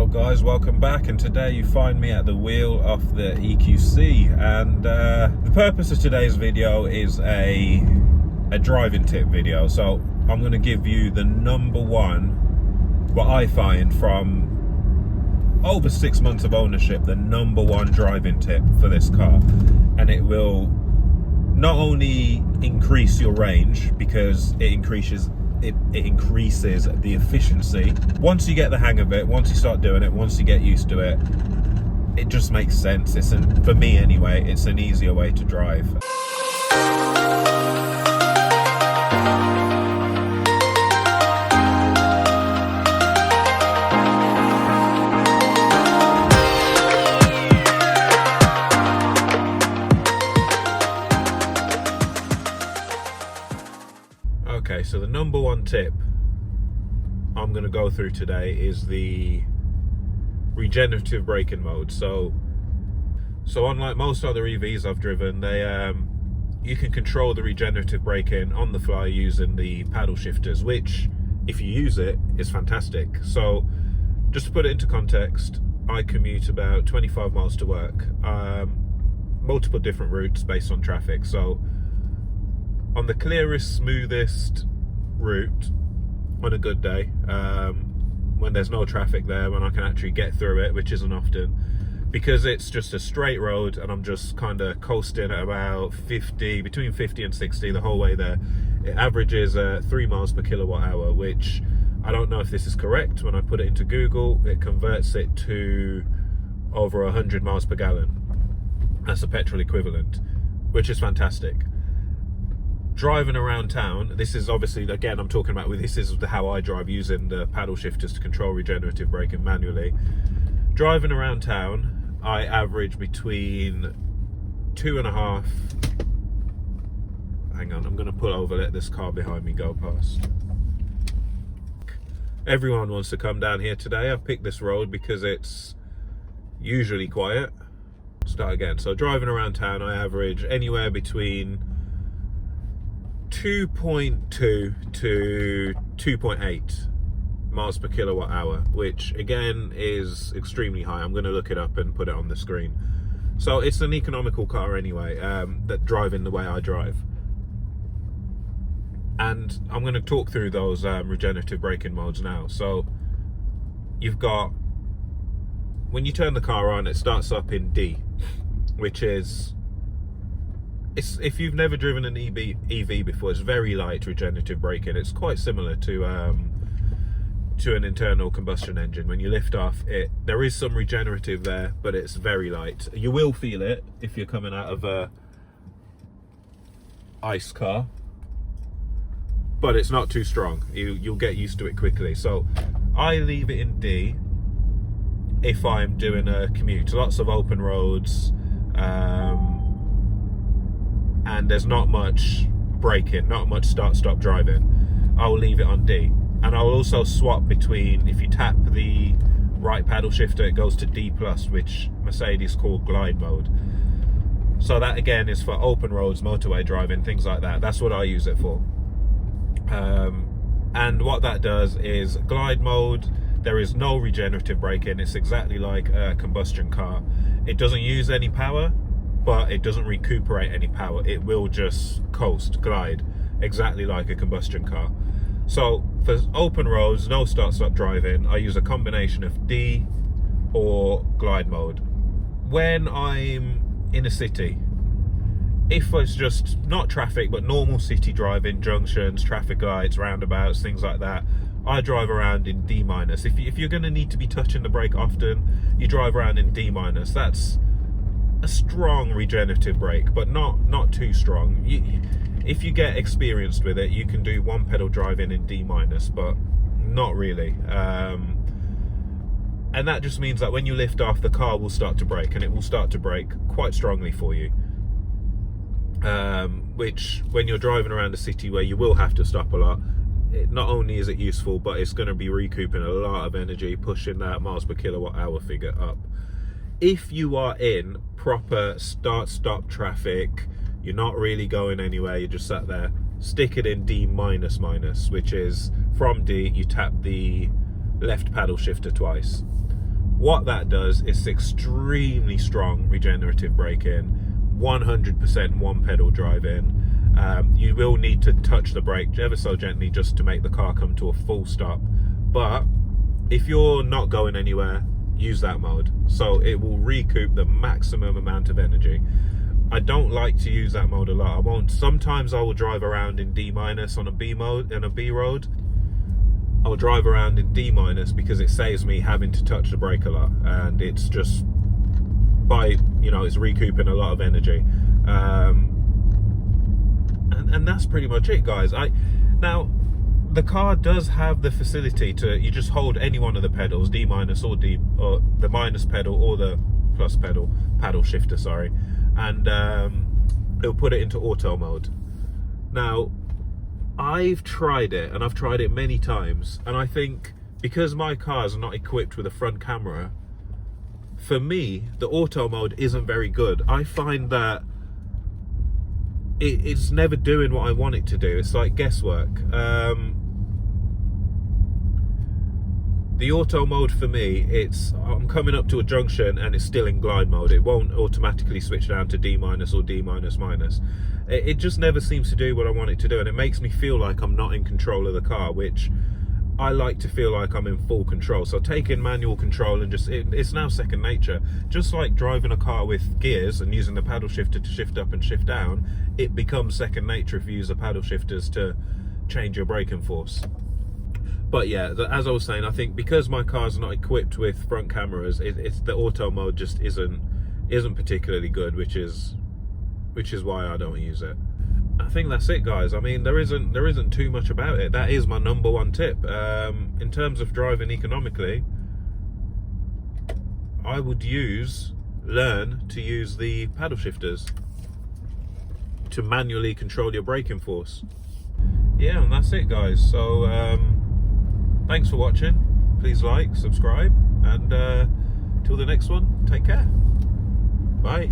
Hello guys, welcome back, and today you find me at the wheel of the EQC, and the purpose of today's video is a driving tip video. So I'm going to give you the number one, what I find from over 6 months of ownership, the number one driving tip for this car, and it will not only increase your range because it increases the efficiency. Once you get the hang of it, once you start doing it, once you get used to it, it just makes sense. For me anyway, it's an easier way to drive. Okay, so the number one tip I'm going to go through today is the regenerative braking mode. So unlike most other EVs I've driven, you can control the regenerative braking on the fly using the paddle shifters, which, if you use it, is fantastic. So just to put it into context, I commute about 25 miles to work, multiple different routes based on traffic. So on the clearest, smoothest route, on a good day, when there's no traffic there, when I can actually get through it, which isn't often, because it's just a straight road and I'm just kind of coasting at about between 50 and 60 the whole way there, it averages 3 miles per kilowatt hour, which I don't know if this is correct. When I put it into Google, it converts it to over 100 miles per gallon. That's a petrol equivalent, which is fantastic. Driving around town, this is obviously, again, I'm talking about, this is how I drive, using the paddle shifters to control regenerative braking manually. Driving around town, I average between 2.5, hang on, I'm going to pull over, let this car behind me go past. Everyone wants to come down here today. I've picked this road because it's usually quiet. Start again. So driving around town, I average anywhere between 2.2 to 2.8 miles per kilowatt hour, which again is extremely high. I'm going to look it up and put it on the screen. So it's an economical car anyway, that driving the way I drive. And I'm going to talk through those regenerative braking modes now. So you've got, when you turn the car on, it starts up in D, which is, if you've never driven an EV before, it's very light regenerative braking. It's quite similar to an internal combustion engine. When you lift off, there is some regenerative there, but it's very light. You will feel it if you're coming out of a ICE car, but it's not too strong. You'll get used to it quickly. So I leave it in D if I'm doing a commute, lots of open roads, and there's not much braking, not much start-stop driving. I'll leave it on D. And I'll also swap between, if you tap the right paddle shifter, it goes to D+, which Mercedes call glide mode. So that again is for open roads, motorway driving, things like that. That's what I use it for. And what that does is, glide mode, there is no regenerative braking. It's exactly like a combustion car. It doesn't use any power, but it doesn't recuperate any power. It will just coast, glide, exactly like a combustion car. So for open roads, no start-stop driving, I use a combination of D or glide mode. When I'm in a city, if it's just not traffic, but normal city driving, junctions, traffic lights, roundabouts, things like that, I drive around in D-. If you're going to need to be touching the brake often, you drive around in D-. That's a strong regenerative brake, but not too strong. If you get experienced with it, you can do one pedal driving in D-, but not really. And that just means that when you lift off, the car will start to brake, and it will start to brake quite strongly for you. Which, when you're driving around a city where you will have to stop a lot, not only is it useful, but it's going to be recouping a lot of energy, pushing that miles per kilowatt hour figure up. If you are in proper start-stop traffic, you're not really going anywhere, you're just sat there, stick it in D-, which is from D, you tap the left paddle shifter twice. What that does is extremely strong regenerative braking, 100% one pedal drive-in. You will need to touch the brake ever so gently just to make the car come to a full stop, but if you're not going anywhere, use that mode, so it will recoup the maximum amount of energy. I don't like to use that mode a lot. Sometimes I will drive around in D- on a B mode, in a B road. I'll drive around in D- because it saves me having to touch the brake a lot, and it's just it's recouping a lot of energy. And that's pretty much it, guys. Now the car does have the facility to, you just hold any one of the pedals, D- or the minus pedal or the plus paddle shifter, sorry, and it'll put it into auto mode. Now I've tried it, and I've tried it many times, and I think because my car's not equipped with a front camera, for me the auto mode isn't very good. I find that it's never doing what I want it to do. It's like guesswork. The auto mode for me, I'm coming up to a junction and it's still in glide mode. It won't automatically switch down to D- or D-. It just never seems to do what I want it to do, and it makes me feel like I'm not in control of the car, which I like to feel like I'm in full control. So taking manual control and it's now second nature. Just like driving a car with gears and using the paddle shifter to shift up and shift down, it becomes second nature if you use the paddle shifters to change your braking force. But yeah, as I was saying, I think because my car's not equipped with front cameras, it's the auto mode just isn't particularly good, which is why I don't use it. I think that's it, guys. I mean, there isn't too much about it. That is my number one tip. In terms of driving economically, I would learn to use the paddle shifters to manually control your braking force. Yeah, and that's it, guys. So thanks for watching. Please like, subscribe, and till the next one, take care. Bye.